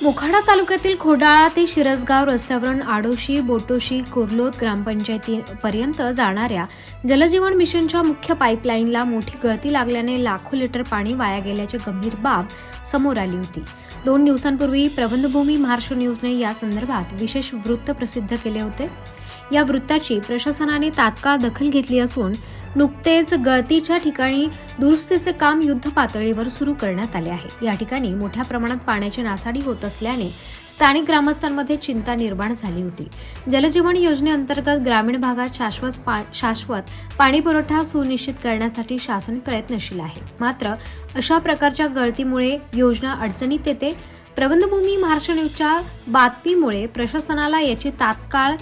मोखाडा तालुक्यातील खोडाळा ते शिरसगाव रस्त्यावरून आडोशी, बोटोशी, कुर्लोद ग्रामपंचायतीपर्यंत जाणाऱ्या जलजीवन मिशनच्या मुख्य पाईपलाईनला मोठी गळती लागल्याने लाखो लिटर पाणी वाया गेल्याची गंभीर बाब समोर आली होती। 2 दिवसांपूर्वी प्रबंधभूमी महाराष्ट्र न्यूजने या संदर्भात विशेष वृत्त प्रसिद्ध केले होते। या वृत्ताची प्रशासनाने तात्काळ दखल घेतली असून नुकतेच गळतीच्या ठिकाणी दुरुस्तीचे काम युद्ध पातळीवर सुरू करण्यात आले आहे। या ठिकाणी मोठ्या प्रमाणात पाण्याची नासाडी होत असल्याने स्थानिक ग्रामस्थांमध्ये चिंता निर्माण झाली होती। जलजीवन योजनेअंतर्गत ग्रामीण भागात शाश्वत पाणी पुरवठा सुनिश्चित करण्यासाठी शासन प्रयत्नशील आहे। मात्र अशा प्रकारच्या गळतीमुळे योजना अडचणीत येते। प्रबंधभूमी महाराष्ट्र न्यूजच्या बातमीमुळे प्रशासनाला याची तात्काळ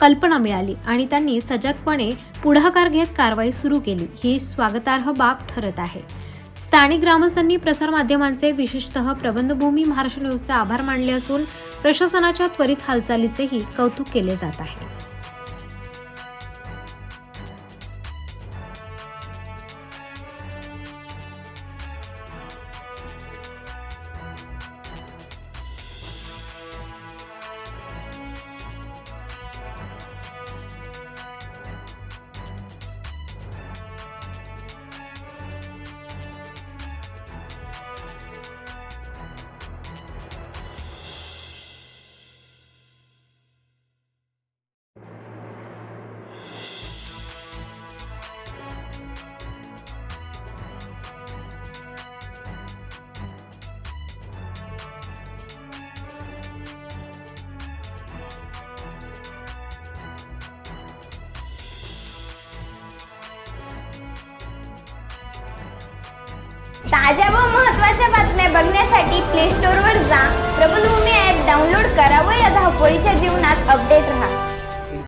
कल्पना मिळाली आणि त्यांनी सजगपणे पुढाकार घेत कारवाई सुरू केली। ही स्वागतार्ह बाब ठरत आहे। स्थानिक ग्रामस्थांनी प्रसारमाध्यमांचे विशेषतः प्रबंधभूमी महाराष्ट्र न्यूजचे आभार मानले असून प्रशासनाच्या त्वरित हालचालीचेही कौतुक केले जात आहे। ताज्या व महत्त्वाच्या बातम्या बघण्यासाठी प्ले स्टोअर